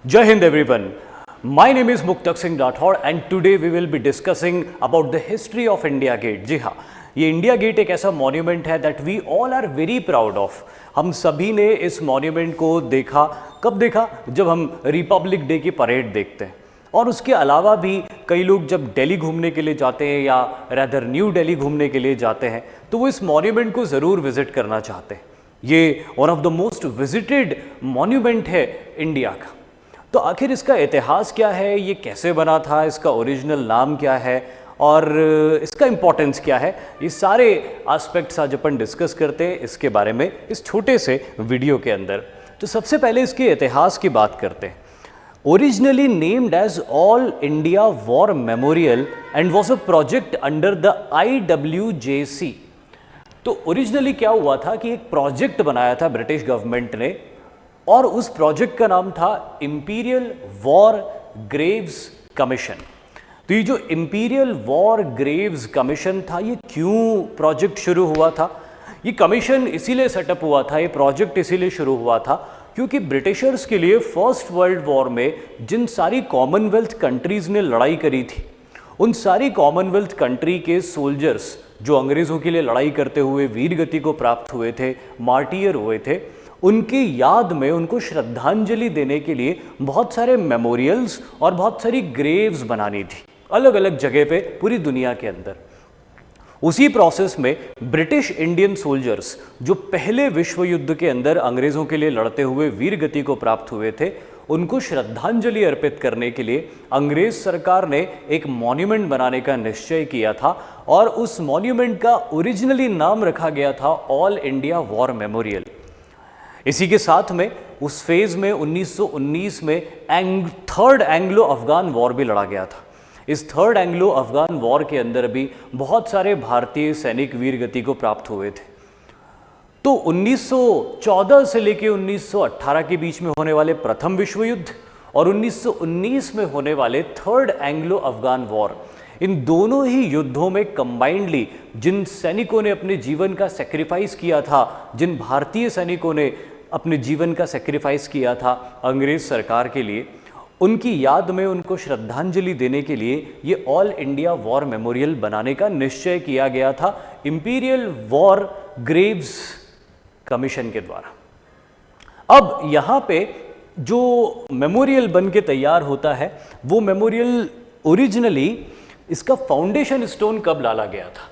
Jai Hind everyone. My name is Muktak Singh Rathod and today we will be discussing about the history of India Gate. जी हाँ, ये India gate एक ऐसा monument है that we all are very proud of. हम सभी ने इस monument को देखा, कब देखा? जब हम रिपब्लिक डे की परेड देखते हैं। और उसके अलावा भी कई लोग जब दिल्ली घूमने के लिए जाते हैं या रैदर न्यू दिल्ली घूमने के लिए जाते हैं तो वो इस मॉन्यूमेंट को ज़रूर विजिट करना चाहते हैं। ये one of the most visited monument है इंडिया का। तो आखिर इसका इतिहास क्या है, ये कैसे बना था, इसका ओरिजिनल नाम क्या है और इसका इम्पोर्टेंस क्या है, ये सारे एस्पेक्ट्स आज अपन डिस्कस करते हैं इसके बारे में इस छोटे से वीडियो के अंदर। तो सबसे पहले इसके इतिहास की बात करते हैं। Originally named as All India War Memorial and was a project under the IWJC। तो ओरिजिनली क्या हुआ था कि एक प्रोजेक्ट बनाया था ब्रिटिश गवर्नमेंट ने और उस प्रोजेक्ट का नाम था इंपीरियल वॉर ग्रेव्स कमीशन। तो ये जो इंपीरियल वॉर ग्रेव्स कमीशन था, ये क्यों प्रोजेक्ट शुरू हुआ था? ये कमीशन इसीलिए सेटअप हुआ था, ये प्रोजेक्ट इसीलिए शुरू हुआ था क्योंकि ब्रिटिशर्स के लिए फर्स्ट वर्ल्ड वॉर में जिन सारी कॉमनवेल्थ कंट्रीज़ ने लड़ाई करी थी, उन सारी कॉमनवेल्थ कंट्री के सोल्जर्स जो अंग्रेज़ों के लिए लड़ाई करते हुए वीरगति को प्राप्त हुए थे, मार्टियर हुए थे, उनकी याद में उनको श्रद्धांजलि देने के लिए बहुत सारे मेमोरियल्स और बहुत सारी ग्रेव्स बनानी थी अलग अलग जगह पे पूरी दुनिया के अंदर। उसी प्रोसेस में ब्रिटिश इंडियन सोल्जर्स जो पहले विश्व युद्ध के अंदर अंग्रेज़ों के लिए लड़ते हुए वीरगति को प्राप्त हुए थे, उनको श्रद्धांजलि अर्पित करने के लिए अंग्रेज सरकार ने एक मॉन्यूमेंट बनाने का निश्चय किया था और उस मॉन्यूमेंट का ओरिजिनली नाम रखा गया था ऑल इंडिया वॉर मेमोरियल। इसी के साथ में उस फेज में 1919 में थर्ड एंग्लो अफगान वॉर भी लड़ा गया था। इस थर्ड एंग्लो अफगान वॉर के अंदर भी बहुत सारे भारतीय सैनिक वीरगति को प्राप्त हुए थे। तो 1914 से लेकर 1918 के बीच में होने वाले प्रथम विश्व युद्ध और 1919 में होने वाले थर्ड एंग्लो अफगान वॉर, इन दोनों ही युद्धों में कंबाइंडली जिन सैनिकों ने अपने जीवन का सेक्रीफाइस किया था, जिन भारतीय सैनिकों ने अपने जीवन का सेक्रीफाइस किया था अंग्रेज सरकार के लिए, उनकी याद में उनको श्रद्धांजलि देने के लिए ये ऑल इंडिया वॉर मेमोरियल बनाने का निश्चय किया गया था इंपीरियल वॉर ग्रेव्स कमीशन के द्वारा। अब यहाँ पे जो मेमोरियल बन के तैयार होता है, वो मेमोरियल ओरिजिनली इसका फाउंडेशन स्टोन कब डाला गया था?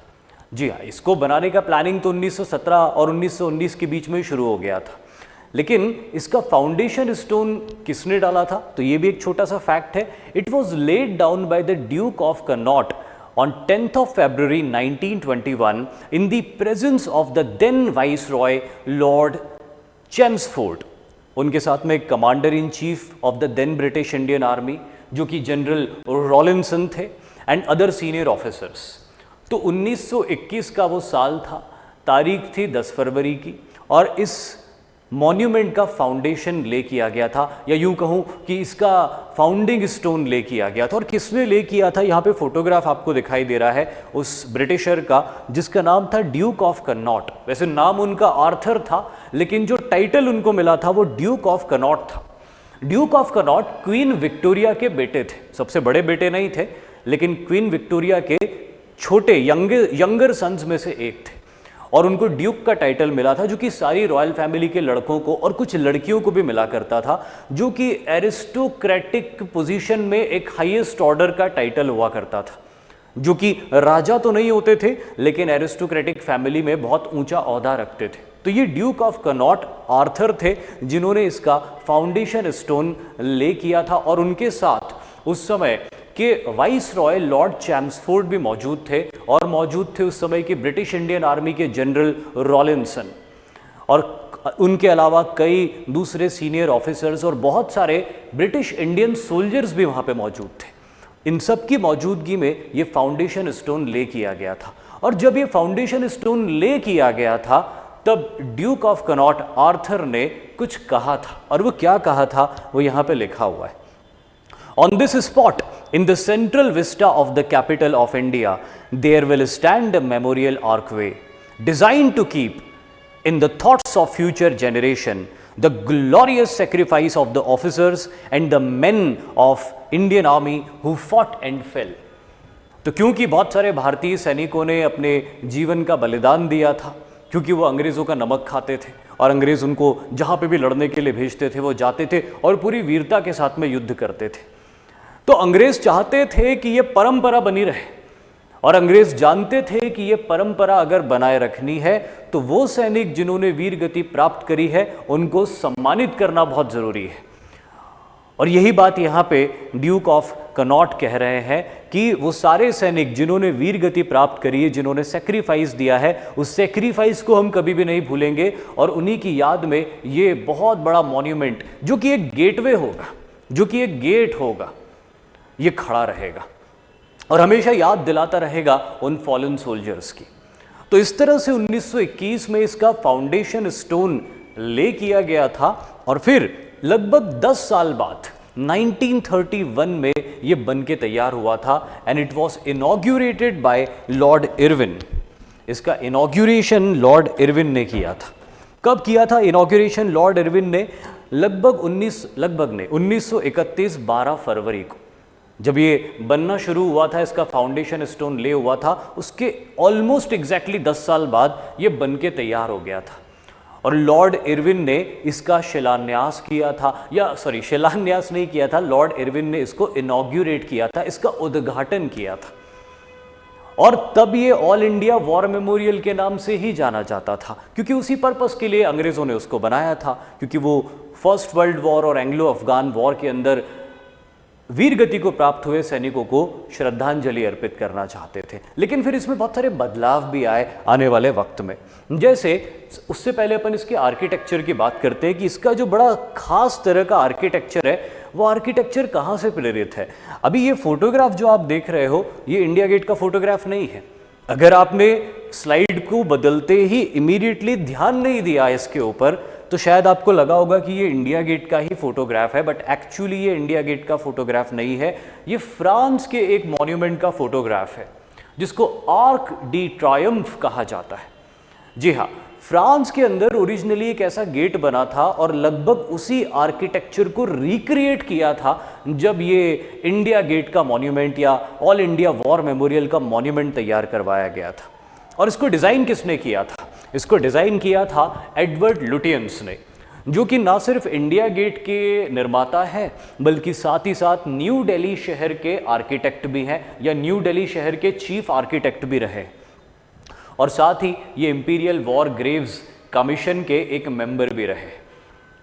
जी हाँ, इसको बनाने का प्लानिंग तो 1917 और 1919 के बीच में ही शुरू हो गया था, लेकिन इसका फाउंडेशन स्टोन किसने डाला था? तो ये भी एक छोटा सा फैक्ट है। It was laid down by the Duke of Connaught on 10th of February 1921 in the presence of the then Viceroy Lord Chelmsford। उनके साथ में commander in chief of the then British Indian Army जो कि general रॉलिंसन थे and other senior officers. तो 1921 का वो साल था, तारीख थी 10 फरवरी की और इस मॉन्यूमेंट का फाउंडेशन ले किया गया था, या यूं कहूं कि इसका फाउंडिंग स्टोन ले किया गया था। और किसने ले किया था? यहाँ पे फोटोग्राफ आपको दिखाई दे रहा है उस ब्रिटिशर का जिसका नाम था ड्यूक ऑफ कनॉट। वैसे नाम उनका आर्थर था, लेकिन जो टाइटल उनको मिला था वो ड्यूक ऑफ कनॉट था। Duke of Connaught queen Victoria के बेटे थे, सबसे बड़े बेटे नहीं थे, लेकिन क्वीन विक्टोरिया के छोटे यंगर सन्स में से एक थे और उनको ड्यूक का टाइटल मिला था, जो कि सारी रॉयल फैमिली के लड़कों को और कुछ लड़कियों को भी मिला करता था, जो कि एरिस्टोक्रेटिक पोजीशन में एक हाईएस्ट ऑर्डर का टाइटल हुआ करता था, जो कि राजा तो नहीं होते थे लेकिन एरिस्टोक्रेटिक फैमिली में बहुत ऊंचा ओहदा रखते थे। तो ये ड्यूक ऑफ कनॉट आर्थर थे जिन्होंने इसका फाउंडेशन स्टोन ले किया था और उनके साथ उस समय कि वाइस रॉय लॉर्ड चैम्सफोर्ड भी मौजूद थे और मौजूद थे उस समय के ब्रिटिश इंडियन आर्मी के जनरल रॉलिंसन, और उनके अलावा कई दूसरे सीनियर ऑफिसर्स और बहुत सारे ब्रिटिश इंडियन सोल्जर्स भी वहाँ पे मौजूद थे। इन सब की मौजूदगी में ये फाउंडेशन स्टोन ले किया गया था। और जब ये फाउंडेशन स्टोन ले किया गया था तब ड्यूक ऑफ कनॉट आर्थर ने कुछ कहा था, और वो क्या कहा था वो यहाँ पे लिखा हुआ है। On this spot, in the central vista of the capital of India, there will stand a memorial archway designed to keep in the thoughts of future generation the glorious sacrifice of the officers and the main of Indian army who fought and fail. तो क्योंकि बहुत सारे भारतीय सैनिकों ने अपने जीवन का बलिदान दिया था, क्योंकि वो अंग्रेज़ों का नमक खाते थे और अंग्रेज़ उनको जहाँ पे भी लड़ने के लिए भेजते थे वो जाते थे और पूरी वीरता के साथ में युद्ध करते थे। तो अंग्रेज़ चाहते थे कि ये परंपरा बनी रहे, और अंग्रेज़ जानते थे कि ये परंपरा अगर बनाए रखनी है तो वो सैनिक जिन्होंने वीर गति प्राप्त करी है उनको सम्मानित करना बहुत ज़रूरी है। और यही बात यहाँ पे ड्यूक ऑफ कनॉट कह रहे हैं कि वो सारे सैनिक जिन्होंने वीर गति प्राप्त करी है, जिन्होंने सेक्रीफाइस दिया है, उस सेक्रीफाइस को हम कभी भी नहीं भूलेंगे और उन्हीं की याद में ये बहुत बड़ा मॉन्यूमेंट, जो कि एक गेटवे होगा, जो कि एक गेट होगा, ये खड़ा रहेगा और हमेशा याद दिलाता रहेगा उन फॉलन सोल्जर्स की। तो इस तरह से 1921 में इसका फाउंडेशन स्टोन ले किया गया था और फिर लगभग 10 साल बाद 1931 में ये बन के तैयार हुआ था and it was inaugurated by Lord Irwin. इसका इनॉग्यूरेशन लॉर्ड इरविन ने किया था। कब किया था इनॉग्यूरेशन लॉर्ड इरविन ने? लगभग 1931 12 फरवरी को, जब ये बनना शुरू हुआ था, इसका फाउंडेशन स्टोन ले हुआ था, उसके ऑलमोस्ट एग्जैक्टली 10 साल बाद ये बन के तैयार हो गया था। और लॉर्ड इरविन ने इसका शिलान्यास किया था, या सॉरी शिलान्यास नहीं किया था, लॉर्ड इरविन ने इसको इनॉग्यूरेट किया था, इसका उद्घाटन किया था। और तब ये ऑल इंडिया वॉर मेमोरियल के नाम से ही जाना जाता था, क्योंकि उसी पर्पस के लिए अंग्रेज़ों ने उसको बनाया था, क्योंकि वो फर्स्ट वर्ल्ड वॉर और एंग्लो अफगान वॉर के अंदर वीर गति को प्राप्त हुए सैनिकों को श्रद्धांजलि अर्पित करना चाहते थे। लेकिन फिर इसमें बहुत सारे बदलाव भी आए आने वाले वक्त में। जैसे उससे पहले अपन इसके आर्किटेक्चर की बात करते हैं कि इसका जो बड़ा खास तरह का आर्किटेक्चर है, वो आर्किटेक्चर कहाँ से प्रेरित है। अभी ये फोटोग्राफ जो आप देख रहे हो, ये इंडिया गेट का फोटोग्राफ नहीं है। अगर आपने स्लाइड को बदलते ही इमीडिएटली ध्यान नहीं दिया इसके ऊपर, तो शायद आपको लगा होगा कि ये इंडिया गेट का ही फोटोग्राफ है, बट एक्चुअली ये इंडिया गेट का फोटोग्राफ नहीं है। ये फ्रांस के एक मॉन्यूमेंट का फोटोग्राफ है जिसको आर्क डी ट्रायम्फ कहा जाता है। जी हाँ, फ्रांस के अंदर ओरिजिनली एक ऐसा गेट बना था और लगभग उसी आर्किटेक्चर को रिक्रिएट किया था जब ये इंडिया गेट का मॉन्यूमेंट या ऑल इंडिया वॉर मेमोरियल का मॉन्यूमेंट तैयार करवाया गया था। और इसको डिज़ाइन किसने किया था? इसको डिज़ाइन किया था एडवर्ड लुटियंस ने, जो कि ना सिर्फ इंडिया गेट के निर्माता हैं, बल्कि साथ ही साथ न्यू दिल्ली शहर के आर्किटेक्ट भी हैं, या न्यू दिल्ली शहर के चीफ आर्किटेक्ट भी रहे, और साथ ही ये इंपीरियल वॉर ग्रेव्स कमीशन के एक मेंबर भी रहे।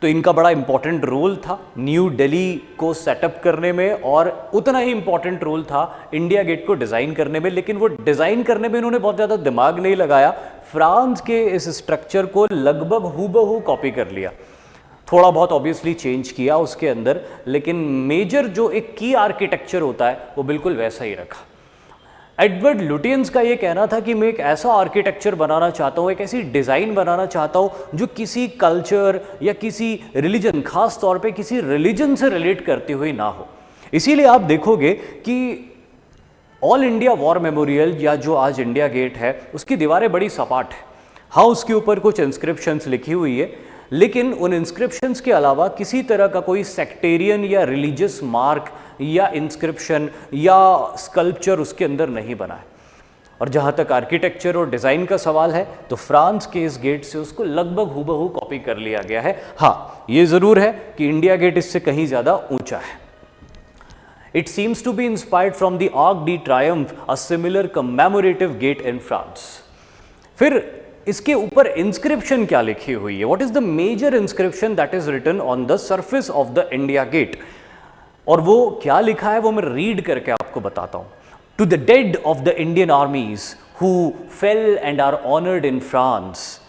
तो इनका बड़ा इंपॉर्टेंट रोल था न्यू दिल्ली को सेटअप करने में, और उतना ही इंपॉर्टेंट रोल था इंडिया गेट को डिज़ाइन करने में। लेकिन वो डिज़ाइन करने में इन्होंने बहुत ज़्यादा दिमाग नहीं लगाया, फ्रांस के इस स्ट्रक्चर को लगभग हूबहू कॉपी कर लिया, थोड़ा बहुत ऑब्वियसली चेंज किया उसके अंदर, लेकिन मेजर जो एक की आर्किटेक्चर होता है वो बिल्कुल वैसा ही रखा। एडवर्ड लुटियंस का ये कहना था कि मैं एक ऐसा आर्किटेक्चर बनाना चाहता हूँ, एक ऐसी डिज़ाइन बनाना चाहता हूँ जो किसी कल्चर या किसी रिलीजन, खास तौर पे किसी रिलीजन से रिलेट करती हुई ना हो। इसीलिए आप देखोगे कि ऑल इंडिया वॉर मेमोरियल या जो आज इंडिया गेट है, उसकी दीवारें बड़ी सपाट है। हाँ, उसके ऊपर कुछ इंस्क्रिप्शंस लिखी हुई है, लेकिन उन इंस्क्रिप्शंस के अलावा किसी तरह का कोई सेक्टेरियन या रिलीजियस मार्क या इंस्क्रिप्शन या स्कल्पचर उसके अंदर नहीं बना है। और जहाँ तक आर्किटेक्चर और डिज़ाइन का सवाल है, तो फ्रांस के इस गेट से उसको लगभग हूबहू कॉपी कर लिया गया है। हाँ, ये ज़रूर है कि इंडिया गेट इससे कहीं ज़्यादा ऊंचा है। It seems to be inspired from the Arc de Triomphe, a similar commemorative gate in France. फिर इसके ऊपर इंस्क्रिप्शन क्या लिखी हुई है? What is the major inscription that is written on the surface of the India Gate? और वो क्या लिखा है वो मैं रीड करके आपको बताता हूं। To the dead of the Indian armies who fell and are honoured in France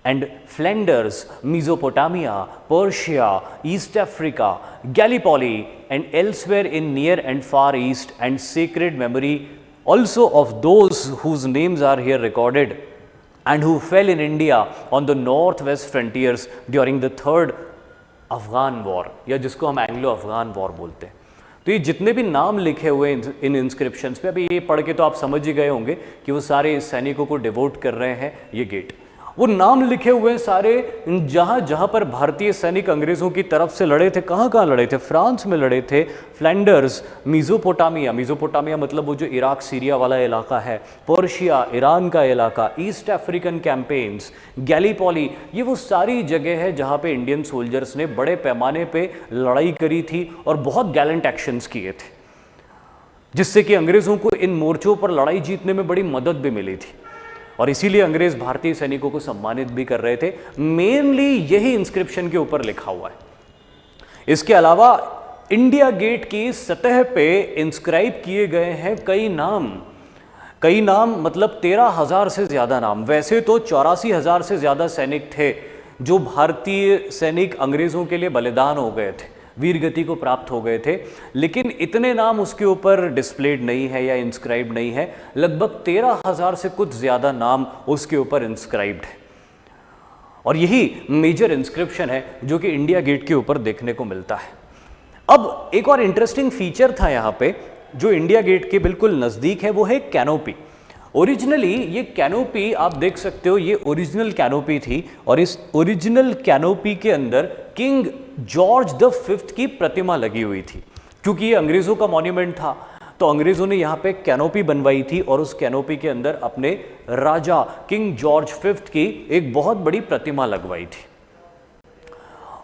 and Flanders, Mesopotamia, Persia, East Africa, Gallipoli, and elsewhere in near and far east, and sacred memory also of those whose names are here recorded and who fell in India on the northwest frontiers during the third Afghan war, या जिसको हम Anglo Afghan war बोलते हैं। तो ये जितने भी नाम लिखे हुए इन इंस्क्रिप्शंस पे, अभी ये पढ़ के तो आप समझ ही गए होंगे कि वो सारे सैनिकों को डिवोट कर रहे हैं ये गेट। वो नाम लिखे हुए सारे, जहाँ जहाँ पर भारतीय सैनिक अंग्रेज़ों की तरफ से लड़े थे। कहाँ कहाँ लड़े थे? फ्रांस में लड़े थे, फ्लैंडर्स, मेसोपोटामिया, मेसोपोटामिया मतलब वो जो इराक सीरिया वाला इलाका है, पर्शिया, ईरान का इलाका, ईस्ट अफ्रीकन कैंपेन्स, गैलीपोली, ये वो सारी जगह है जहाँ पे इंडियन सोल्जर्स ने बड़े पैमाने पे लड़ाई करी थी और बहुत गैलेंट एक्शंस किए थे, जिससे कि अंग्रेज़ों को इन मोर्चों पर लड़ाई जीतने में बड़ी मदद भी मिली थी। और इसीलिए अंग्रेज भारतीय सैनिकों को सम्मानित भी कर रहे थे। मेनली यही इंस्क्रिप्शन के ऊपर लिखा हुआ है। इसके अलावा इंडिया गेट की सतह पे इंस्क्राइब किए गए हैं कई नाम मतलब 13,000 से ज्यादा नाम। वैसे तो 84,000 से ज्यादा सैनिक थे जो भारतीय सैनिक अंग्रेजों के लिए बलिदान हो गए थे, वीर गति को प्राप्त हो गए थे, लेकिन इतने नाम उसके ऊपर डिस्प्लेड नहीं है या इंस्क्राइब नहीं है। लगभग 13,000 से कुछ ज़्यादा नाम उसके ऊपर इंस्क्राइब्ड है और यही मेजर इंस्क्रिप्शन है जो कि इंडिया गेट के ऊपर देखने को मिलता है। अब एक और इंटरेस्टिंग फीचर था यहाँ पे जो इंडिया गेट के बिल्कुल नज़दीक है, वो है कैनोपी। ओरिजिनली ये कैनोपी आप देख सकते हो, ये ओरिजिनल कैनोपी थी और इस ओरिजिनल कैनोपी के अंदर किंग जॉर्ज द फिफ्थ की प्रतिमा लगी हुई थी। क्योंकि ये अंग्रेज़ों का मॉन्यूमेंट था तो अंग्रेज़ों ने यहाँ पे कैनोपी बनवाई थी और उस कैनोपी के अंदर अपने राजा किंग जॉर्ज फिफ्थ की एक बहुत बड़ी प्रतिमा लगवाई थी।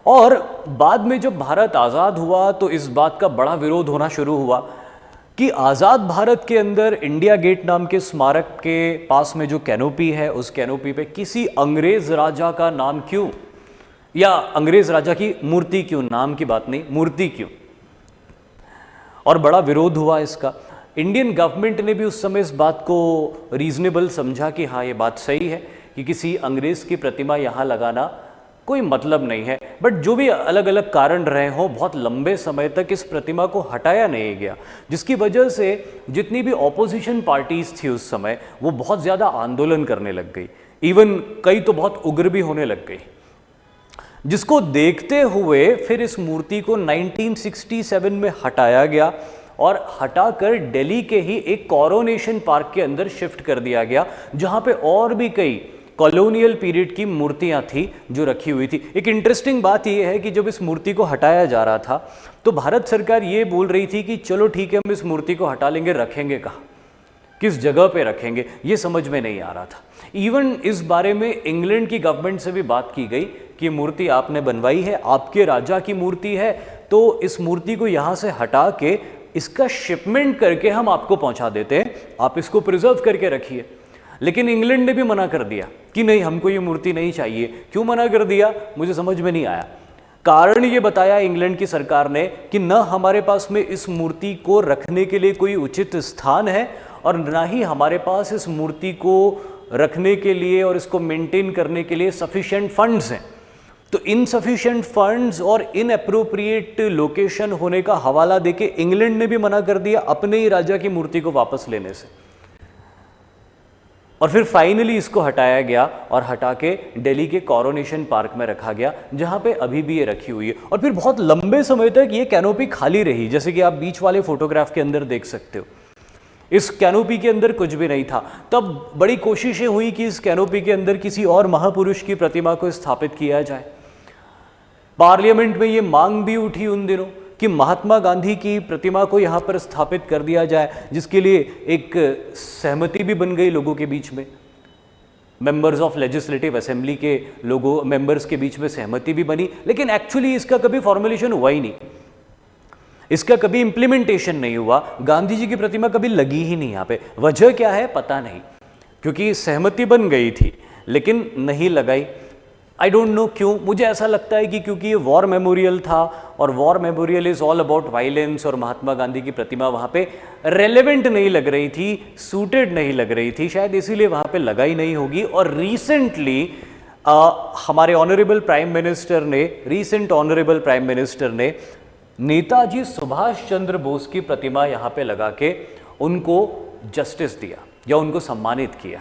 और बाद में जब भारत आज़ाद हुआ तो इस बात का बड़ा विरोध होना शुरू हुआ कि आज़ाद भारत के अंदर इंडिया गेट नाम के स्मारक के पास में जो कैनोपी है, उस कैनोपी पे किसी अंग्रेज राजा का नाम क्यों, या अंग्रेज राजा की मूर्ति क्यों, नाम की बात नहीं, मूर्ति क्यों। और बड़ा विरोध हुआ इसका। इंडियन गवर्नमेंट ने भी उस समय इस बात को रीजनेबल समझा कि हाँ ये बात सही है कि किसी अंग्रेज की प्रतिमा यहाँ लगाना कोई मतलब नहीं है। बट जो भी अलग अलग कारण रहे हों, बहुत लंबे समय तक इस प्रतिमा को हटाया नहीं गया, जिसकी वजह से जितनी भी ऑपोजिशन पार्टीज थी उस समय वो बहुत ज़्यादा आंदोलन करने लग गई। इवन कई तो बहुत उग्र भी होने लग गई, जिसको देखते हुए फिर इस मूर्ति को 1967 में हटाया गया और हटाकर दिल्ली के ही एक कोरोनेशन पार्क के अंदर शिफ्ट कर दिया गया, जहाँ पे और भी कई कॉलोनियल पीरियड की मूर्तियां थी जो रखी हुई थी। एक इंटरेस्टिंग बात यह है कि जब इस मूर्ति को हटाया जा रहा था तो भारत सरकार ये बोल रही थी कि चलो ठीक है हम इस मूर्ति को हटा लेंगे, रखेंगे कहाँ, किस जगह पे रखेंगे, ये समझ में नहीं आ रहा था। इवन इस बारे में इंग्लैंड की गवर्नमेंट से भी बात की गई कि मूर्ति आपने बनवाई है, आपके राजा की मूर्ति है, तो इस मूर्ति को यहाँ से हटा के इसका शिपमेंट करके हम आपको पहुँचा देते हैं, आप इसको प्रिजर्व करके रखिए। लेकिन इंग्लैंड ने भी मना कर दिया कि नहीं, हमको ये मूर्ति नहीं चाहिए। क्यों मना कर दिया मुझे समझ में नहीं आया। कारण ये बताया इंग्लैंड की सरकार ने कि न हमारे पास में इस मूर्ति को रखने के लिए कोई उचित स्थान है और ना ही हमारे पास इस मूर्ति को रखने के लिए और इसको मेंटेन करने के लिए सफिशिएंट फंड्स हैं। तो इनसफिशिएंट फंड्स और इनअप्रोप्रिएट लोकेशन होने का हवाला देके इंग्लैंड ने भी मना कर दिया अपने ही राजा की मूर्ति को वापस लेने से। और फिर फाइनली इसको हटाया गया और हटा के दिल्ली के कोरोनेशन पार्क में रखा गया, जहां पे अभी भी ये रखी हुई है। और फिर बहुत लंबे समय तक ये कैनोपी खाली रही, जैसे कि आप बीच वाले फोटोग्राफ के अंदर देख सकते हो। इस कैनोपी के अंदर कुछ भी नहीं था। तब बड़ी कोशिशें हुई कि इस कैनोपी के अंदर किसी और महापुरुष की प्रतिमा को स्थापित किया जाए। पार्लियामेंट में ये मांग भी उठी उन दिनों कि महात्मा गांधी की प्रतिमा को यहाँ पर स्थापित कर दिया जाए, जिसके लिए एक सहमति भी बन गई लोगों के बीच में। मेंबर्स ऑफ लेजिस्लेटिव असेंबली के लोगों मेंबर्स के बीच में सहमति भी बनी, लेकिन एक्चुअली इसका कभी फॉर्मुलेशन हुआ ही नहीं, इसका कभी इंप्लीमेंटेशन नहीं हुआ। गांधी जी की प्रतिमा कभी लगी ही नहीं यहाँ पे। वजह क्या है पता नहीं, क्योंकि सहमति बन गई थी लेकिन नहीं लगाई। आई डोंट नो क्यों। मुझे ऐसा लगता है कि क्योंकि ये वॉर मेमोरियल था और war memorial is all about violence, और महात्मा गांधी की प्रतिमा वहाँ पे रेलेवेंट नहीं लग रही थी, सूटेड नहीं लग रही थी, शायद इसीलिए वहाँ पे लगाई नहीं होगी। और रिसेंटली हमारे ऑनरेबल प्राइम मिनिस्टर ने नेताजी सुभाष चंद्र बोस की प्रतिमा यहाँ पे लगा के उनको जस्टिस दिया या उनको सम्मानित किया,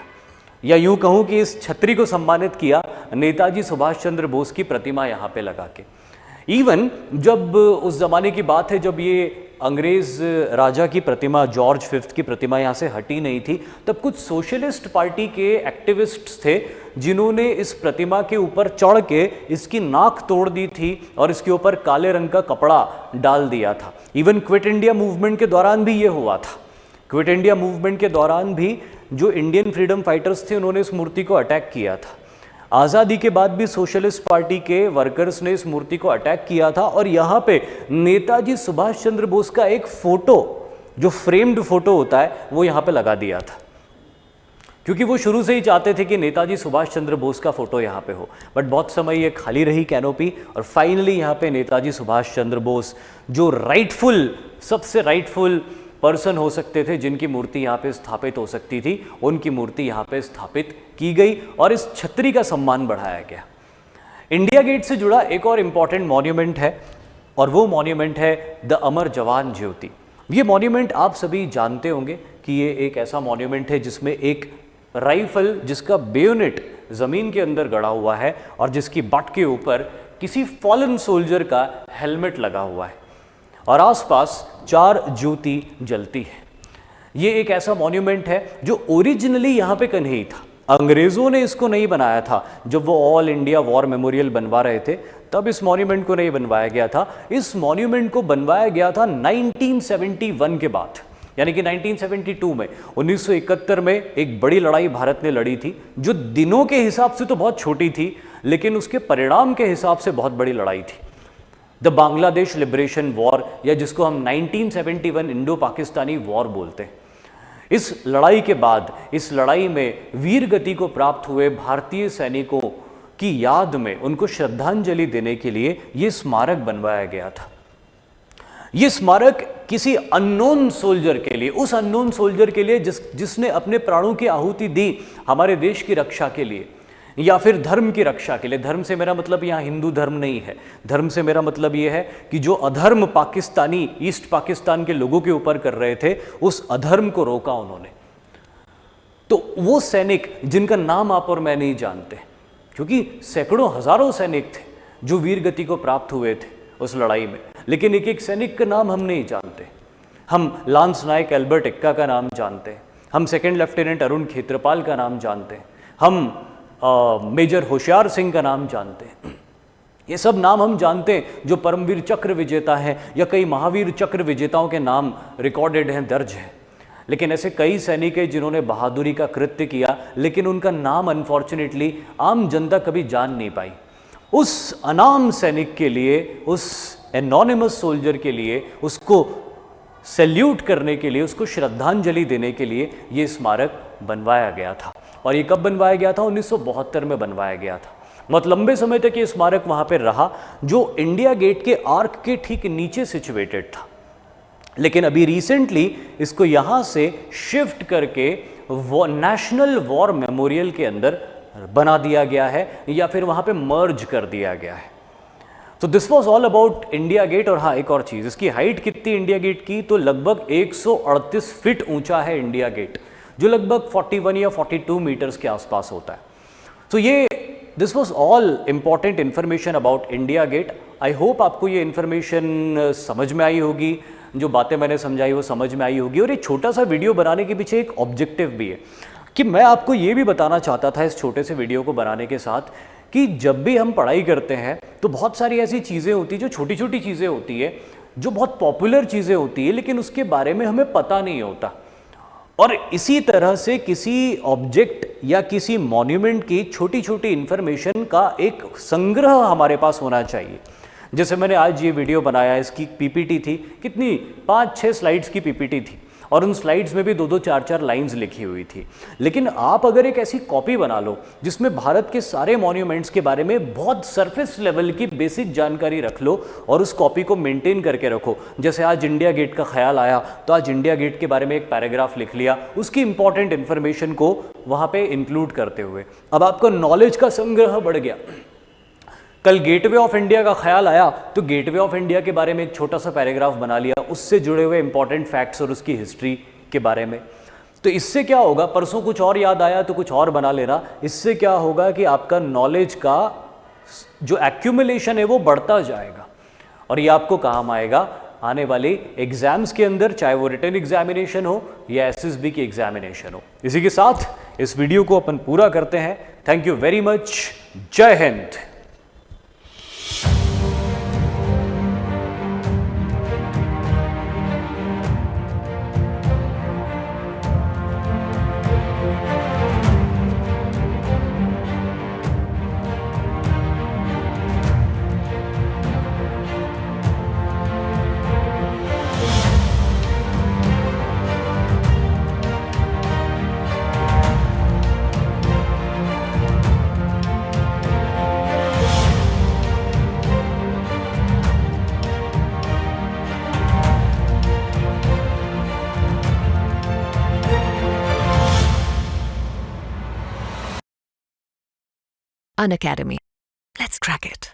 या यूं कहूं कि इस छतरी को सम्मानित किया नेताजी सुभाष चंद्र बोस की प्रतिमा यहाँ पे लगा के। इवन जब उस जमाने की बात है जब ये अंग्रेज राजा की प्रतिमा, जॉर्ज फिफ्थ की प्रतिमा यहाँ से हटी नहीं थी, तब कुछ सोशलिस्ट पार्टी के एक्टिविस्ट्स थे जिन्होंने इस प्रतिमा के ऊपर चढ़ के इसकी नाक तोड़ दी थी और इसके ऊपर काले रंग का कपड़ा डाल दिया था। इवन क्विट इंडिया मूवमेंट के दौरान भी ये हुआ था। क्विट इंडिया मूवमेंट के दौरान भी जो इंडियन फ्रीडम फाइटर्स थे उन्होंने इस मूर्ति को अटैक किया था। आज़ादी के बाद भी सोशलिस्ट पार्टी के वर्कर्स ने इस मूर्ति को अटैक किया था और यहाँ पे नेताजी सुभाष चंद्र बोस का एक फोटो, जो फ्रेम्ड फोटो होता है, वो यहाँ पे लगा दिया था, क्योंकि वो शुरू से ही चाहते थे कि नेताजी सुभाष चंद्र बोस का फोटो यहाँ पे हो। बट बहुत समय ये खाली रही कैनोपी और फाइनली यहाँ पे नेताजी सुभाष चंद्र बोस, जो सबसे राइटफुल पर्सन हो सकते थे, जिनकी मूर्ति यहाँ पे स्थापित हो सकती थी, उनकी मूर्ति यहाँ पे स्थापित की गई और इस छतरी का सम्मान बढ़ाया गया। इंडिया गेट से जुड़ा एक और इम्पॉर्टेंट मॉन्यूमेंट है और वो मॉन्यूमेंट है द अमर जवान ज्योति। ये मॉन्यूमेंट आप सभी जानते होंगे कि ये एक ऐसा मॉन्यूमेंट है जिसमें एक राइफल, जिसका बेयोनेट जमीन के अंदर गड़ा हुआ है और जिसकी बट के ऊपर किसी फॉलन सोल्जर का हेलमेट लगा हुआ है और आसपास 4 ज्योति जलती है। ये एक ऐसा मॉन्यूमेंट है जो ओरिजिनली यहाँ पे नहीं था। अंग्रेजों ने इसको नहीं बनाया था। जब वो ऑल इंडिया वॉर मेमोरियल बनवा रहे थे तब इस मॉन्यूमेंट को नहीं बनवाया गया था। इस मॉन्यूमेंट को बनवाया गया था 1971 के बाद, यानी कि 1972 में। 1971 में एक बड़ी लड़ाई भारत ने लड़ी थी, जो दिनों के हिसाब से तो बहुत छोटी थी लेकिन उसके परिणाम के हिसाब से बहुत बड़ी लड़ाई थी। द बांग्लादेश लिबरेशन वॉर, या जिसको हम 1971 इंडो पाकिस्तानी वॉर बोलते हैं। इस लड़ाई के बाद, इस लड़ाई में वीर गति को प्राप्त हुए भारतीय सैनिकों की याद में उनको श्रद्धांजलि देने के लिए यह स्मारक बनवाया गया था। यह स्मारक किसी अननोन सोल्जर के लिए, उस अननोन सोल्जर के लिए जिसने अपने प्राणों की आहुति दी हमारे देश की रक्षा के लिए या फिर धर्म की रक्षा के लिए। धर्म से मेरा मतलब यहाँ हिंदू धर्म नहीं है। धर्म से मेरा मतलब ये है कि जो अधर्म पाकिस्तानी, ईस्ट पाकिस्तान के लोगों के ऊपर कर रहे थे, उस अधर्म को रोका उन्होंने। तो वो सैनिक जिनका नाम आप और मैं नहीं जानते, क्योंकि सैकड़ों हजारों सैनिक थे जो वीर गति को प्राप्त हुए थे उस लड़ाई में, लेकिन एक एक सैनिक का नाम हम नहीं जानते। हम लांस नायक एल्बर्ट एक्का का नाम जानते हैं, हम सेकेंड लेफ्टिनेंट अरुण खेत्रपाल का नाम जानते हैं, हम मेजर होशियार सिंह का नाम जानते हैं। ये सब नाम हम जानते हैं जो परमवीर चक्र विजेता हैं या कई महावीर चक्र विजेताओं के नाम रिकॉर्डेड हैं, दर्ज हैं। लेकिन ऐसे कई सैनिक हैं जिन्होंने बहादुरी का कृत्य किया, लेकिन उनका नाम अनफॉर्चुनेटली आम जनता कभी जान नहीं पाई। उस अनाम सैनिक के लिए, उस एनोनिमस सोल्जर के लिए, उसको सैल्यूट करने के लिए, उसको श्रद्धांजलि देने के लिए ये स्मारक बनवाया गया था। और ये कब बनवाया गया था? 1972 में बनवाया गया था। बहुत लंबे समय तक ये स्मारक वहाँ पे रहा, जो इंडिया गेट के आर्क के ठीक नीचे सिचुएटेड था। लेकिन अभी रिसेंटली इसको यहाँ से शिफ्ट करके नेशनल वॉर मेमोरियल के अंदर बना दिया गया है या फिर वहाँ पे मर्ज कर दिया गया है। तो this was all about India Gate. और हाँ, एक और चीज़, इसकी हाइट कितनी इंडिया गेट की? तो लगभग 138 फीट ऊंचा है इंडिया गेट, जो लगभग 41 या 42 मीटर्स के आसपास होता है। तो ये this was all important information about India Gate. I hope आपको ये इन्फॉर्मेशन समझ में आई होगी, जो बातें मैंने समझाई वो समझ में आई होगी। और ये छोटा सा वीडियो बनाने के पीछे एक ऑब्जेक्टिव भी है कि मैं आपको ये भी बताना चाहता था इस छोटे से वीडियो को बनाने के साथ कि जब भी हम पढ़ाई करते हैं तो बहुत सारी ऐसी चीज़ें होती हैं, जो छोटी छोटी चीज़ें होती है, जो बहुत पॉपुलर चीज़ें होती है, लेकिन उसके बारे में हमें पता नहीं होता। और इसी तरह से किसी ऑब्जेक्ट या किसी मॉन्यूमेंट की छोटी छोटी इंफॉर्मेशन का एक संग्रह हमारे पास होना चाहिए। जैसे मैंने आज ये वीडियो बनाया, इसकी पीपीटी थी, कितनी 5-6 स्लाइड्स की पीपीटी थी और उन स्लाइड्स में भी 2-2 4-4 लाइंस लिखी हुई थी। लेकिन आप अगर एक ऐसी कॉपी बना लो जिसमें भारत के सारे मॉन्यूमेंट्स के बारे में बहुत सरफेस लेवल की बेसिक जानकारी रख लो और उस कॉपी को मेंटेन करके रखो। जैसे आज इंडिया गेट का ख्याल आया तो आज इंडिया गेट के बारे में एक पैराग्राफ लिख लिया, उसकी इंपॉर्टेंट इन्फॉर्मेशन को वहाँ पे इंक्लूड करते हुए अब आपका नॉलेज का संग्रह बढ़ गया। कल गेटवे ऑफ इंडिया का ख्याल आया तो गेटवे ऑफ इंडिया के बारे में एक छोटा सा पैराग्राफ बना लिया, उससे जुड़े हुए इंपॉर्टेंट फैक्ट्स और उसकी हिस्ट्री के बारे में। तो इससे क्या होगा, परसों कुछ और याद आया तो कुछ और बना लेना। इससे क्या होगा कि आपका नॉलेज का जो एक्यूमुलेशन है वो बढ़ता जाएगा और ये आपको काम आएगा आने वाले एग्जाम्स के अंदर, चाहे वो रिटन एग्जामिनेशन हो या एसएसबी की एग्जामिनेशन हो। इसी के साथ इस वीडियो को अपन पूरा करते हैं। Thank you very much. जय Hind. An academy. Let's crack it.